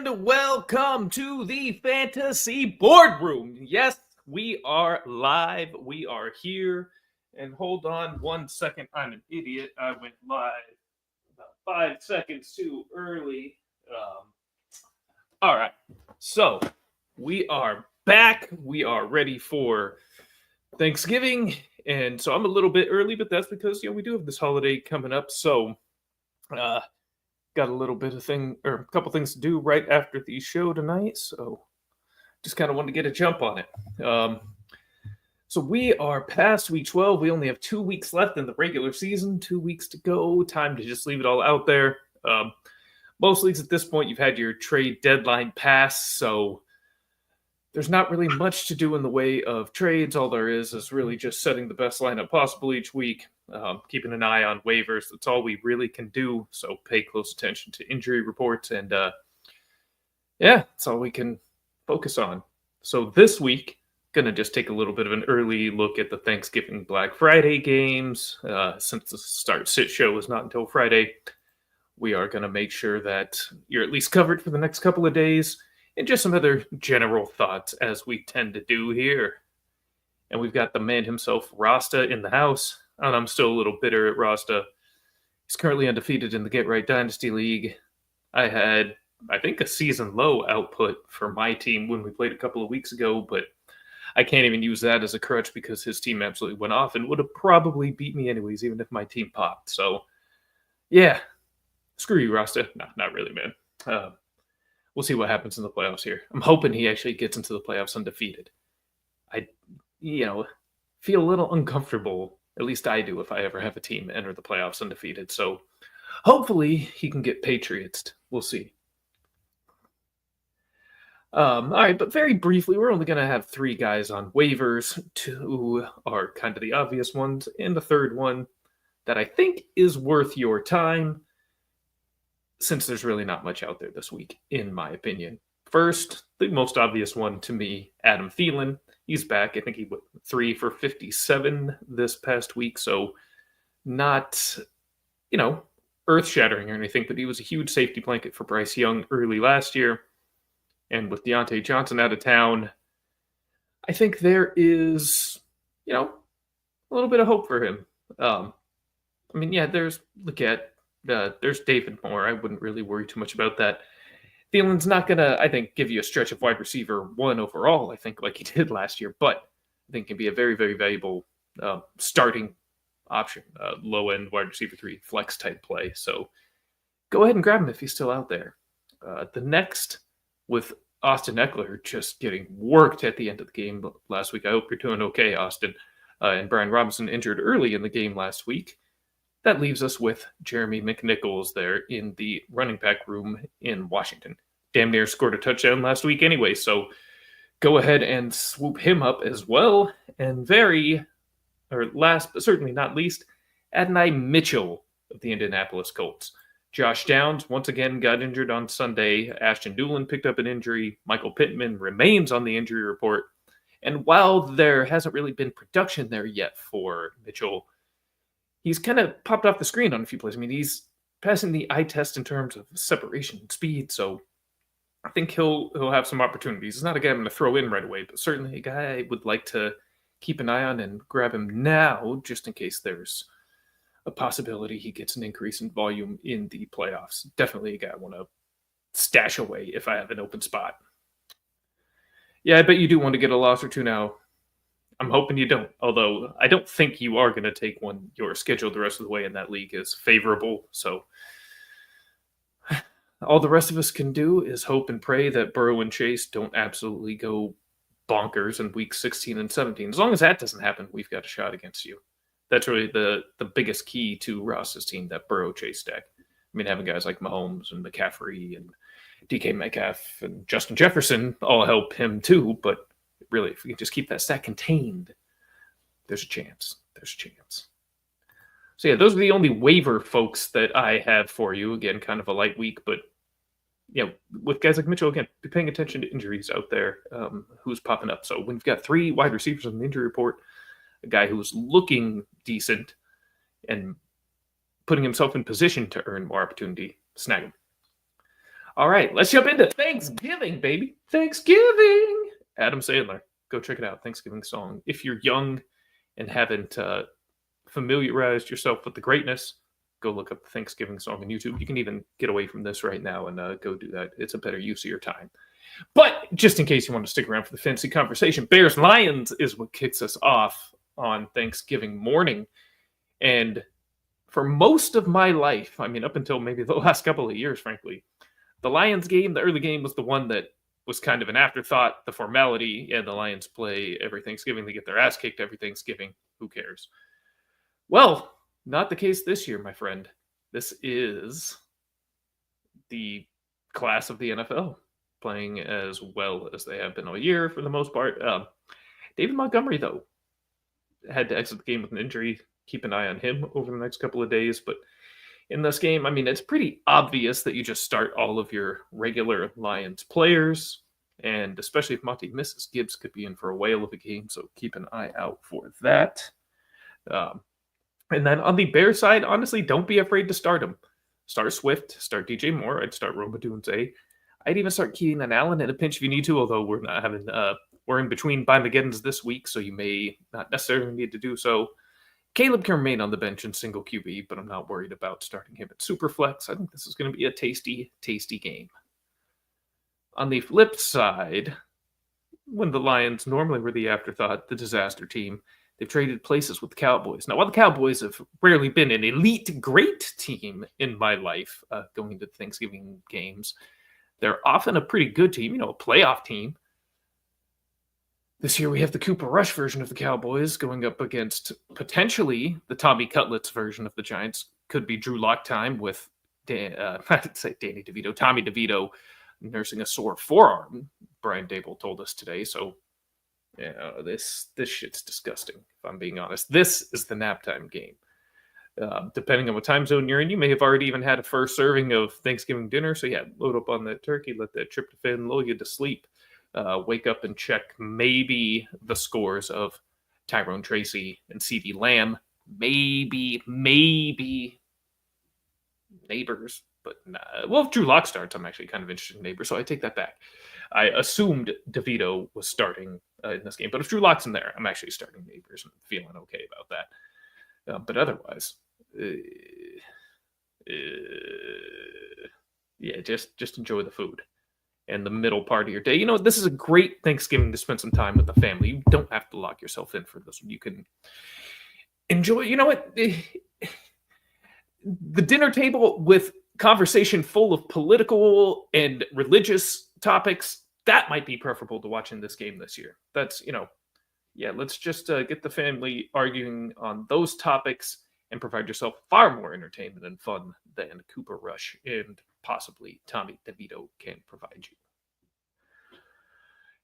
and welcome to the Fantasy Boardroom. Yes, we are live. We are here. And hold on 1 second. I'm an idiot. I went live about 5 seconds too early. All right. So we are back. We are ready for Thanksgiving. And so I'm a little bit early, but that's because, we do have this holiday coming up. So, got a little bit of a couple things to do right after the show tonight, so just kind of wanted to get a jump on it. So we are past week 12. We only have 2 weeks left in the regular season, 2 weeks to go. Time to just leave it all out there. Most leagues at this point, you've had your trade deadline pass, so there's not really much to do in the way of trades. All there is really just setting the best lineup possible each week. Keeping an eye on waivers. That's all we really can do. So pay close attention to injury reports. And that's all we can focus on. So this week, going to just take a little bit of an early look at the Thanksgiving Black Friday games. Since the start-sit show is not until Friday, we are going to make sure that you're at least covered for the next couple of days. And just some other general thoughts, as we tend to do here. And we've got the man himself, Rasta, in the house. And I'm still a little bitter at Rasta. He's currently undefeated in the Get Right Dynasty League. I had, I think, a season low output for my team when we played a couple of weeks ago, but I can't even use that as a crutch because his team absolutely went off and would have probably beat me anyways, even if my team popped. So, yeah, screw you, Rasta. No, not really, man. We'll see what happens in the playoffs here. I'm hoping he actually gets into the playoffs undefeated. I, feel a little uncomfortable. At least I do if I ever have a team enter the playoffs undefeated. So hopefully he can get Patriots. We'll see. All right, but very briefly, we're only going to have 3 guys on waivers. 2 are kind of the obvious ones, and the third one that I think is worth your time, since there's really not much out there this week, in my opinion. First, the most obvious one to me, Adam Thielen. He's back. I think he went 3 for 57 this past week, so not, earth-shattering or anything, but he was a huge safety blanket for Bryce Young early last year. And with Deontay Johnson out of town, I think there is, a little bit of hope for him. There's David Moore. I wouldn't really worry too much about that. Thielen's not going to, I think, give you a stretch of wide receiver 1 overall, I think, like he did last year, but I think can be a very, very valuable starting option, low-end wide receiver 3 flex type play. So go ahead and grab him if he's still out there. The next, with Austin Eckler just getting worked at the end of the game last week. I hope you're doing okay, Austin. And Brian Robinson injured early in the game last week. That leaves us with Jeremy McNichols there in the running back room in Washington. Damn near scored a touchdown last week anyway, so go ahead and swoop him up as well. And last but certainly not least, Adonai Mitchell of the Indianapolis Colts. Josh Downs once again got injured on Sunday. Ashton Doolin picked up an injury. Michael Pittman remains on the injury report. And while there hasn't really been production there yet for Mitchell, he's kind of popped off the screen on a few plays. He's passing the eye test in terms of separation and speed, so I think he'll have some opportunities. He's not a guy I'm going to throw in right away, but certainly a guy I would like to keep an eye on and grab him now, just in case there's a possibility he gets an increase in volume in the playoffs. Definitely a guy I want to stash away if I have an open spot. Yeah, I bet you do want to get a loss or 2 now. I'm hoping you don't, although I don't think you are going to take one. Your schedule the rest of the way in that league is favorable, so all the rest of us can do is hope and pray that Burrow and Chase don't absolutely go bonkers in weeks 16 and 17. As long as that doesn't happen, we've got a shot against you. That's really the biggest key to Ross's team, that Burrow-Chase stack. Having guys like Mahomes and McCaffrey and DK Metcalf and Justin Jefferson all help him too, but really, if we can just keep that stack contained, there's a chance. So yeah, those are the only waiver folks that I have for you. Again, kind of a light week, but with guys like Mitchell, again, be paying attention to injuries out there, who's popping up. So when you've got 3 wide receivers on the injury report, a guy who's looking decent and putting himself in position to earn more opportunity, snag him. All right, let's jump into Thanksgiving, baby. Thanksgiving. Adam Sandler. Go check it out. Thanksgiving song. If you're young and haven't familiarized yourself with the greatness, go look up the Thanksgiving song on YouTube. You can even get away from this right now and go do that. It's a better use of your time. But just in case you want to stick around for the fancy conversation, Bears Lions is what kicks us off on Thanksgiving morning. And for most of my life, I mean, up until maybe the last couple of years, frankly, the Lions game, the early game, was the one that was kind of an afterthought. The formality, yeah, the Lions play every Thanksgiving. They get their ass kicked every Thanksgiving. Who cares? Well, not the case this year, my friend. This is the class of the NFL playing as well as they have been all year for the most part. David Montgomery, though, had to exit the game with an injury. Keep an eye on him over the next couple of days, but in this game, I mean, it's pretty obvious that you just start all of your regular Lions players, and especially if Monty misses, Gibbs could be in for a whale of a game, so keep an eye out for that. And then on the Bears side, honestly, don't be afraid to start him. Start Swift, start DJ Moore, I'd start Roma Dunze. I'd even start Keenan Allen in a pinch if you need to, although we're not having we're in between Buymageddons this week, so you may not necessarily need to do so. Caleb can remain on the bench in single QB, but I'm not worried about starting him at Superflex. I think this is going to be a tasty, tasty game. On the flip side, when the Lions normally were the afterthought, the disaster team, they've traded places with the Cowboys. Now, while the Cowboys have rarely been an elite, great team in my life going into Thanksgiving games, they're often a pretty good team, a playoff team. This year we have the Cooper Rush version of the Cowboys going up against potentially the Tommy Cutlets version of the Giants. Could be Drew Lock time with I'd say Danny DeVito, Tommy DeVito nursing a sore forearm, Brian Dable told us today. So yeah, this shit's disgusting, if I'm being honest. This is the nap time game. Depending on what time zone you're in, you may have already even had a first serving of Thanksgiving dinner. So yeah, load up on that turkey, let that tryptophan lull you to sleep. Wake up and check maybe the scores of Tyrone Tracy and CeeDee Lamb. Maybe Neighbors, but nah. Well, if Drew Lock starts, I'm actually kind of interested in Neighbors, so I take that back. I assumed DeVito was starting in this game, but if Drew Lock's in there, I'm actually starting Neighbors and feeling okay about that. But otherwise, yeah, just enjoy the food and the middle part of your day. This is a great Thanksgiving to spend some time with the family. You don't have to lock yourself in for this one. You can enjoy, the dinner table with conversation full of political and religious topics, that might be preferable to watching this game this year. That's, let's just get the family arguing on those topics and provide yourself far more entertainment and fun than Cooper Rush and possibly Tommy DeVito can provide you.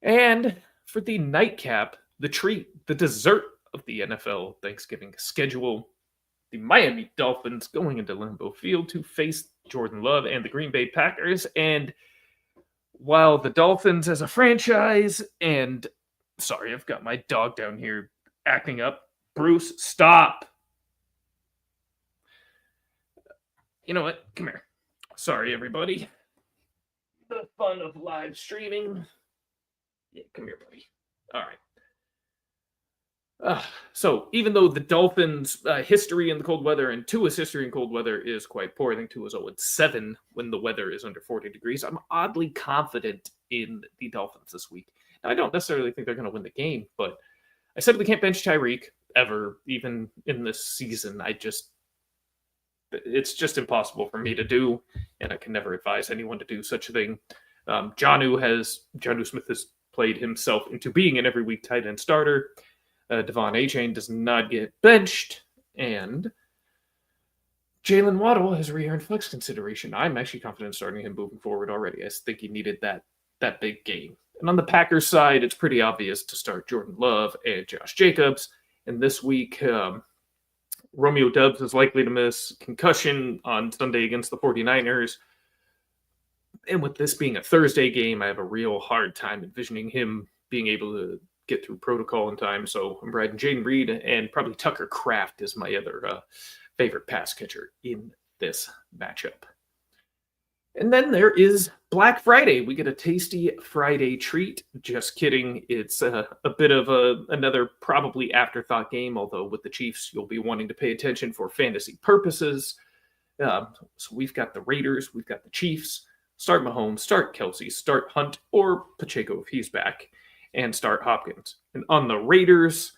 And for the nightcap, the treat, the dessert of the NFL Thanksgiving schedule, the Miami Dolphins going into Lambeau Field to face Jordan Love and the Green Bay Packers. And while the Dolphins as a franchise, and sorry, I've got my dog down here acting up. Bruce, stop. You know what? Come here. Sorry, everybody. The fun of live streaming. Yeah, come here, buddy. All right. So even though the Dolphins' history in the cold weather and Tua's history in cold weather is quite poor, I think Tua's 0-7 when the weather is under 40 degrees, I'm oddly confident in the Dolphins this week. Now, I don't necessarily think they're going to win the game, but I simply can't bench Tyreek ever, even in this season. It's just impossible for me to do, and I can never advise anyone to do such a thing. Jonnu Smith has played himself into being an every week tight end starter. Devon Achane does not get benched, and Jalen Waddle has re-earned flex consideration. I'm actually confident in starting him moving forward already. I think he needed that big game. And on the Packers side, it's pretty obvious to start Jordan Love and Josh Jacobs. And this week, Romeo Doubs is likely to miss concussion on Sunday against the 49ers. And with this being a Thursday game, I have a real hard time envisioning him being able to get through protocol in time. So I'm riding Jaden Reed, and probably Tucker Kraft is my other favorite pass catcher in this matchup. And then there is Black Friday. We get a tasty Friday treat. Just kidding. It's a bit of another probably afterthought game, although with the Chiefs, you'll be wanting to pay attention for fantasy purposes. So we've got the Raiders, we've got the Chiefs. Start Mahomes, start Kelsey, start Hunt, or Pacheco if he's back, and start Hopkins. And on the Raiders,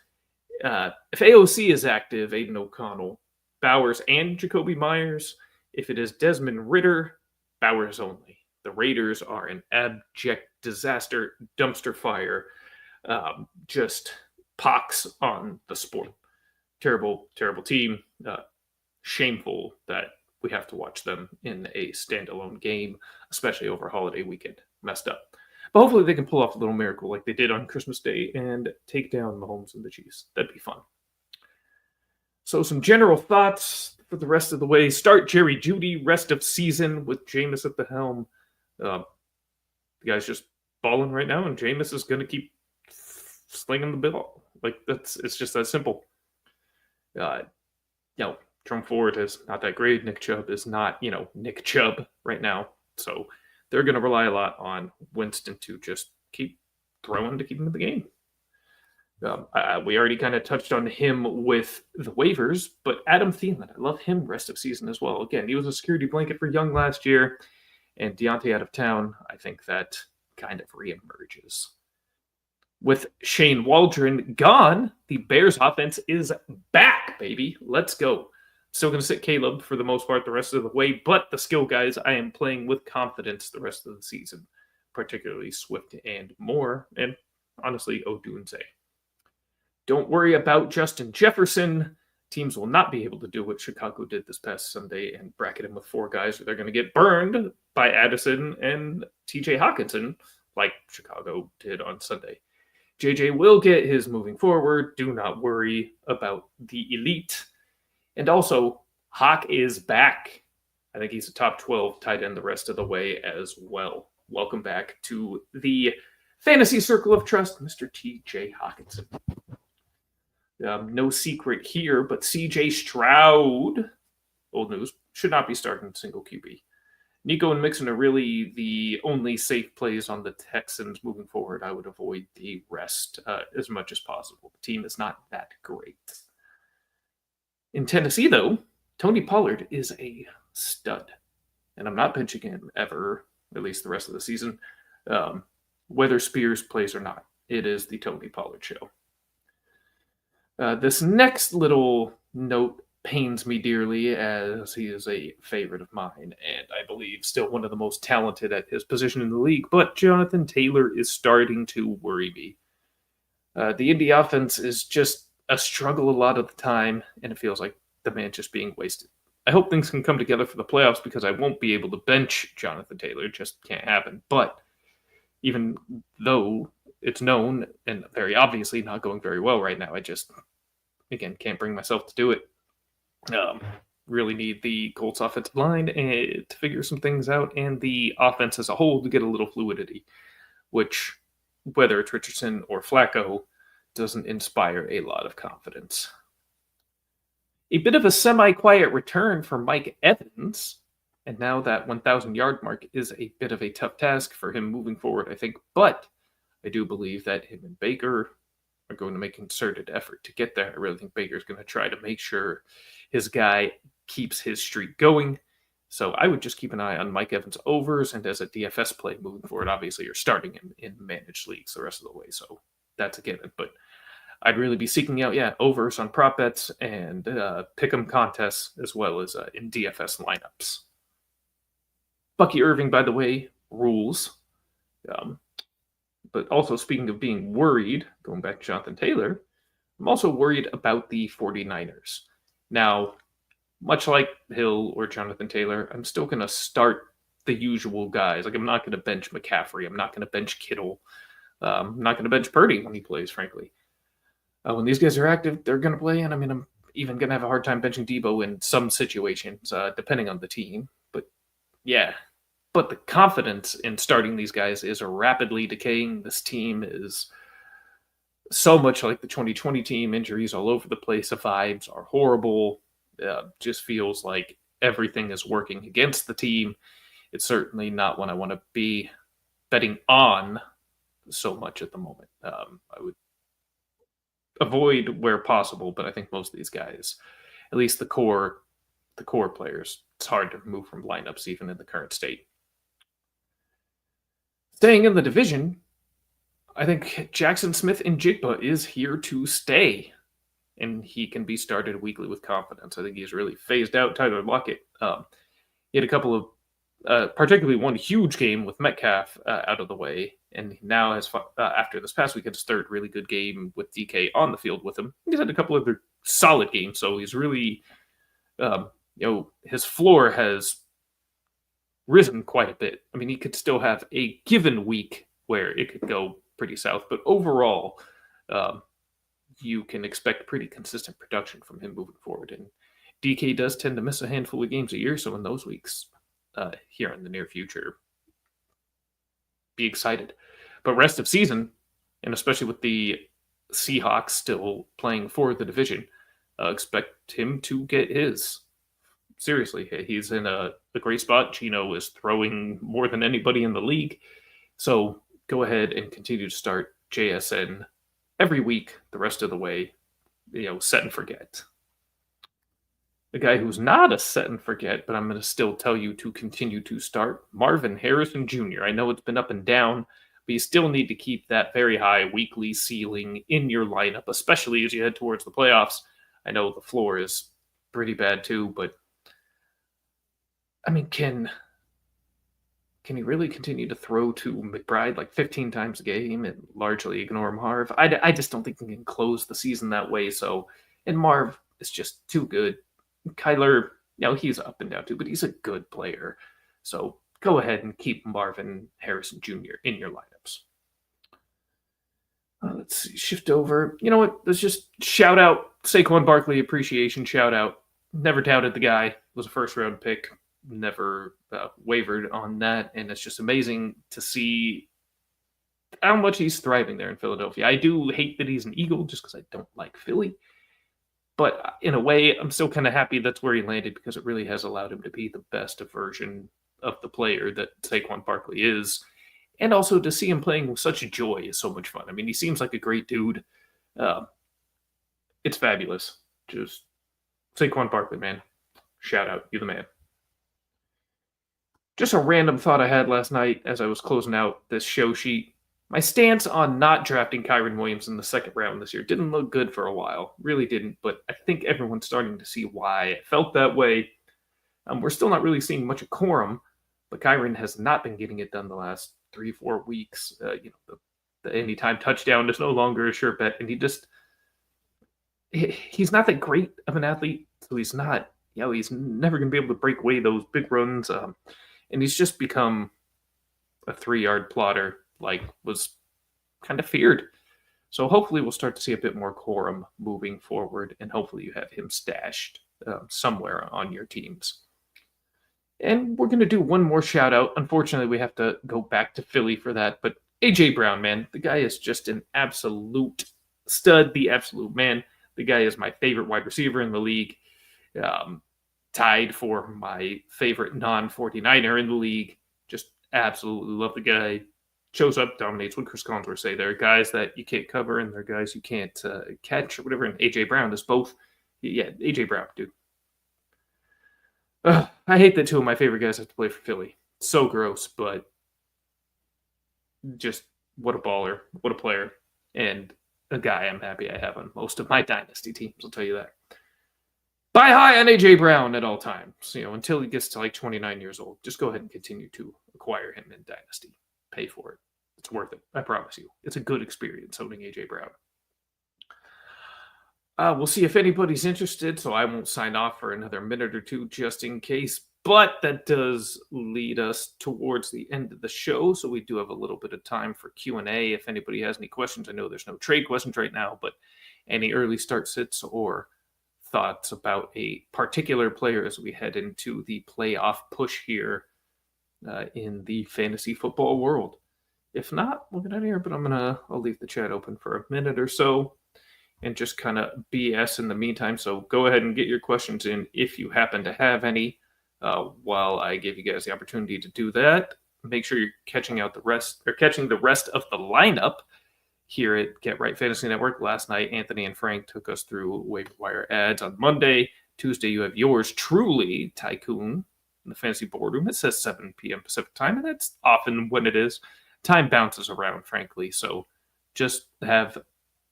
if AOC is active, Aiden O'Connell, Bowers, and Jacoby Myers. If it is Desmond Ridder, Bowers only. The Raiders are an abject disaster, dumpster fire, just pox on the sport. Terrible, terrible team. Shameful that we have to watch them in a standalone game, especially over holiday weekend. Messed up. But hopefully they can pull off a little miracle like they did on Christmas Day and take down Mahomes and the Chiefs. That'd be fun. So some general thoughts for the rest of the way. Start Jerry Jeudy, rest of season with Jameis at the helm. The guy's just balling right now, and Jameis is going to keep slinging the ball. It's just that simple. Trump Ford is not that great. Nick Chubb is not, Nick Chubb right now. So they're going to rely a lot on Winston to just keep throwing to keep him in the game. We already kind of touched on him with the waivers, but Adam Thielen, I love him rest of season as well. Again, he was a security blanket for Young last year, and Deontay out of town, I think that kind of reemerges. With Shane Waldron gone, the Bears offense is back, baby. Let's go. Still going to sit Caleb for the most part the rest of the way, but the skill guys I am playing with confidence the rest of the season, particularly Swift and Moore, and honestly, Odunze. Don't worry about Justin Jefferson. Teams will not be able to do what Chicago did this past Sunday and bracket him with four guys, or they're going to get burned by Addison and TJ Hawkinson, like Chicago did on Sunday. JJ will get his moving forward. Do not worry about the elite. And also, Hawk is back. I think he's a top 12 tight end the rest of the way as well. Welcome back to the fantasy circle of trust, Mr. TJ Hawkinson. No secret here, but CJ Stroud, old news, should not be starting single QB. Nico and Mixon are really the only safe plays on the Texans moving forward. I would avoid the rest as much as possible. The team is not that great. In Tennessee, though, Tony Pollard is a stud. And I'm not benching him ever, at least the rest of the season. Whether Spears plays or not, it is the Tony Pollard show. This next little note pains me dearly, as he is a favorite of mine, and I believe still one of the most talented at his position in the league, but Jonathan Taylor is starting to worry me. The Indy offense is just a struggle a lot of the time, and it feels like the man's just being wasted. I hope things can come together for the playoffs because I won't be able to bench Jonathan Taylor. It just can't happen. But even though it's known and very obviously not going very well right now, I just, again, can't bring myself to do it. Really need the Colts offensive line to figure some things out, and the offense as a whole to get a little fluidity, which, whether it's Richardson or Flacco, doesn't inspire a lot of confidence. A bit of a semi-quiet return for Mike Evans, and now that 1,000-yard mark is a bit of a tough task for him moving forward, I think, but I do believe that him and Baker are going to make a concerted effort to get there. I really think Baker's going to try to make sure his guy keeps his streak going. So I would just keep an eye on Mike Evans overs, and as a DFS play moving forward, obviously you're starting him in managed leagues the rest of the way, so that's a given. But I'd really be seeking out, overs on prop bets and pick'em contests as well as in DFS lineups. Bucky Irving, by the way, rules. But also, speaking of being worried, going back to Jonathan Taylor, I'm also worried about the 49ers. Now, much like Hill or Jonathan Taylor, I'm still going to start the usual guys. Like, I'm not going to bench McCaffrey. I'm not going to bench Kittle. I'm not going to bench Purdy when he plays, frankly. When these guys are active, they're going to play, and I'm even going to have a hard time benching Debo in some situations, depending on the team. But, yeah. But the confidence in starting these guys is rapidly decaying. This team is so much like the 2020 team. Injuries all over the place. The vibes are horrible. Just feels like everything is working against the team. it's certainly not one I want to be betting on so much at the moment. I would avoid where possible, but I think most of these guys, at least the core players, it's hard to remove from lineups even in the current state. Staying in the division, I think Jackson Smith and Jigba is here to stay, and he can be started weekly with confidence. I think he's really phased out Tyler Lockett. He had a couple of, particularly one huge game with Metcalf out of the way, and now has after this past week had his third really good game with DK on the field with him. He's had a couple of other solid games, so he's really, his floor has risen quite a bit. I mean, he could still have a given week where it could go pretty south, but overall, you can expect pretty consistent production from him moving forward. And DK does tend to miss a handful of games a year, so in those weeks, here in the near future, be excited. But rest of season, and especially with the Seahawks still playing for the division, expect him to get his. Seriously, he's in a great spot. Gino is throwing more than anybody in the league. So go ahead and continue to start JSN every week the rest of the way, set and forget. The guy who's not a set and forget, but I'm going to still tell you to continue to start, Marvin Harrison Jr. I know it's been up and down, but you still need to keep that very high weekly ceiling in your lineup, especially as you head towards the playoffs. I know the floor is pretty bad too, but I mean, can he really continue to throw to McBride like 15 times a game and largely ignore Marv? I just don't think he can close the season that way. So, and Marv is just too good. Kyler, he's up and down too, but he's a good player. So go ahead and keep Marvin Harrison Jr. in your lineups. Let's see, shift over. You know what? Let's just shout out Saquon Barkley appreciation shout out. Never doubted the guy. Was a first round pick. Never wavered on that, and it's just amazing to see how much he's thriving there in Philadelphia. I do hate that he's an Eagle just because I don't like Philly, but in a way, I'm still kind of happy that's where he landed because it really has allowed him to be the best version of the player that Saquon Barkley is, and also to see him playing with such joy is so much fun. I mean, he seems like a great dude. It's fabulous. Just Saquon Barkley, man. Shout out. You the man. Just a random thought I had last night as I was closing out this show sheet. My stance on not drafting Kyren Williams in the second round this year didn't look good for a while. Really didn't, but I think everyone's starting to see why it felt that way. We're still not really seeing much of Corum, but Kyren has not been getting it done the last 3-4 weeks. The anytime touchdown is no longer a sure bet, and he's not that great of an athlete, so he's not, he's never going to be able to break away those big runs. And he's just become a 3-yard plotter, like was kind of feared. So hopefully we'll start to see a bit more Corum moving forward, and hopefully you have him stashed somewhere on your teams. And we're going to do one more shout out. Unfortunately, we have to go back to Philly for that. But A.J. Brown, man, the guy is just an absolute stud, the absolute man. The guy is my favorite wide receiver in the league. Tied for my favorite non-49er in the league. Just absolutely love the guy. Shows up, dominates. What Chris Collinsworth say, there are guys that you can't cover and there are guys you can't catch or whatever. And A.J. Brown is both. Yeah, A.J. Brown, dude. I hate that two of my favorite guys have to play for Philly. So gross, but just what a baller. What a player. And a guy I'm happy I have on most of my Dynasty teams, I'll tell you that. Buy high on A.J. Brown at all times, until he gets to like 29 years old. Just go ahead and continue to acquire him in Dynasty. Pay for it. It's worth it. I promise you. It's a good experience owning A.J. Brown. We'll see if anybody's interested, so I won't sign off for another minute or two just in case. But that does lead us towards the end of the show, so we do have a little bit of time for Q&A. If anybody has any questions, I know there's no trade questions right now, but any early start sits or thoughts about a particular player as we head into the playoff push here in the fantasy football world. If not, we'll get out of here, but I'll leave the chat open for a minute or so and just kind of BS in the meantime. So go ahead and get your questions in if you happen to have any. While I give you guys the opportunity to do that, make sure you're catching the rest of the lineup here at Get Right Fantasy Network. Last night, Anthony and Frank took us through waiver wire ads. On Monday, Tuesday, you have yours truly, Tycoon, in the Fantasy Boardroom. It says 7 p.m. Pacific time, and that's often when it is. Time bounces around, frankly, so just have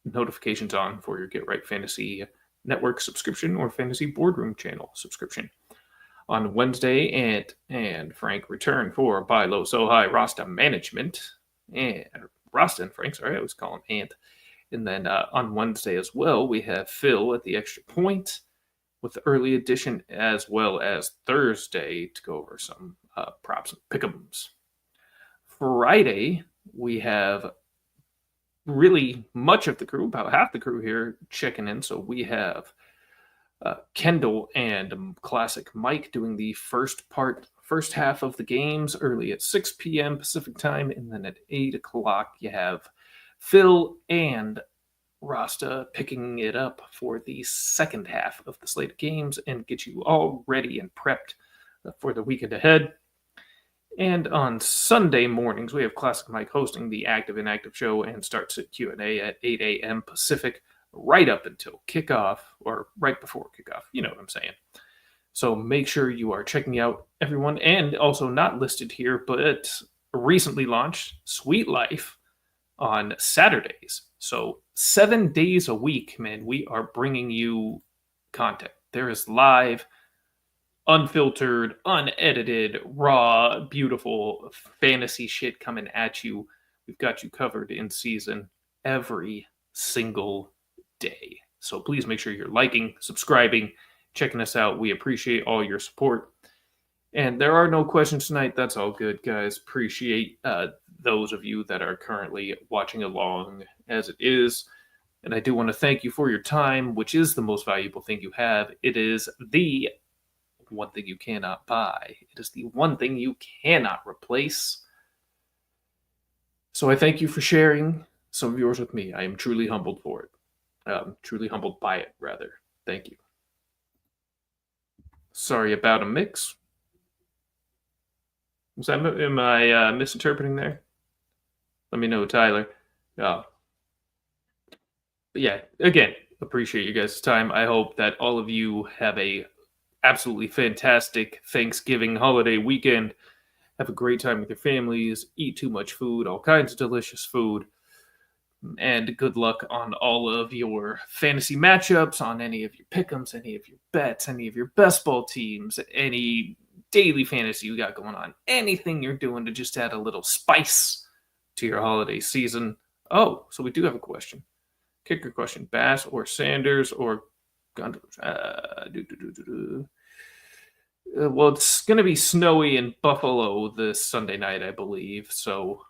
notifications on for your Get Right Fantasy Network subscription or Fantasy Boardroom channel subscription. On Wednesday, and Frank return for Buy Low, So High Rasta Management. And Rasta and Frank, sorry, I always call him Ant. And then on Wednesday as well, we have Phil at the Extra Point with the early edition, as well as Thursday to go over some props and pick'ems. Friday, we have really much of the crew, about half the crew here checking in. So we have Kendall and Classic Mike doing the first half of the games early at 6 p.m. Pacific time, and then at 8 o'clock you have Phil and Rasta picking it up for the second half of the slate of games and get you all ready and prepped for the weekend ahead. And on Sunday mornings, we have Classic Mike hosting the Active Inactive show and starts at Q&A at 8 a.m. Pacific, right up until kickoff, or right before kickoff. You know what I'm saying. So make sure you are checking out everyone, and also not listed here, but recently launched Sweet Life on Saturdays. So 7 days a week, man, we are bringing you content. There is live, unfiltered, unedited, raw, beautiful fantasy shit coming at you. We've got you covered in season every single day. So please make sure you're liking, subscribing, checking us out. We appreciate all your support. And there are no questions tonight. That's all good, guys. Appreciate those of you that are currently watching along as it is. And I do want to thank you for your time, which is the most valuable thing you have. It is the one thing you cannot buy. It is the one thing you cannot replace. So I thank you for sharing some of yours with me. I am truly humbled for it. Truly humbled by it, rather. Thank you. Sorry about a mix. Am I misinterpreting there? Let me know, Tyler. But yeah, again, appreciate you guys' time. I hope that all of you have a absolutely fantastic Thanksgiving holiday weekend. Have a great time with your families. Eat too much food, all kinds of delicious food. And good luck on all of your fantasy matchups, on any of your pick'ems, any of your bets, any of your best ball teams, any daily fantasy you got going on, anything you're doing to just add a little spice to your holiday season. Oh, so we do have a question. Kicker question. Bass or Sanders or Well, it's going to be snowy in Buffalo this Sunday night, I believe. So,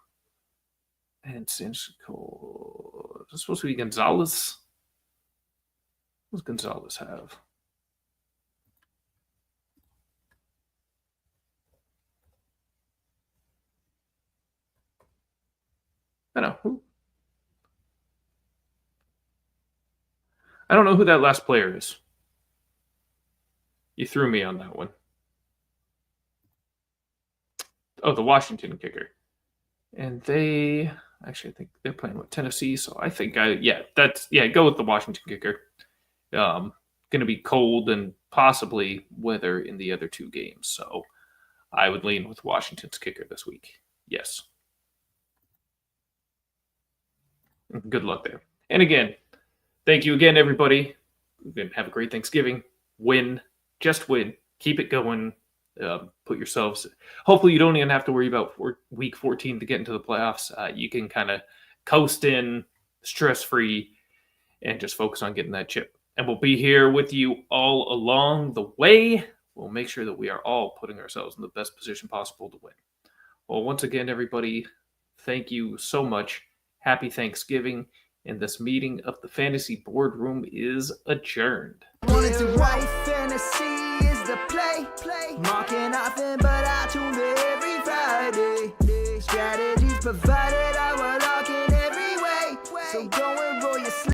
and Sanders, is this supposed to be Gonzalez? What does Gonzalez have? I don't know. I don't know who that last player is. You threw me on that one. Oh, the Washington kicker. And I think they're playing with Tennessee, so I think go with the Washington kicker. Going to be cold and possibly weather in the other two games, so I would lean with Washington's kicker this week. Yes. Good luck there. And again, thank you again, everybody. Have a great Thanksgiving. Win. Just win. Keep it going. Put yourselves... Hopefully you don't even have to worry about week 14 to get into the playoffs. You can kind of coast in, stress-free, and just focus on getting that chip. And we'll be here with you all along the way. We'll make sure that we are all putting ourselves in the best position possible to win. Well, once again, everybody, thank you so much. Happy Thanksgiving. And this meeting of the Fantasy Boardroom is adjourned. Wanted to write fantasy is the play. Marking nothing, but I tune in every Friday. Strategies provided, I will lock in every way. So go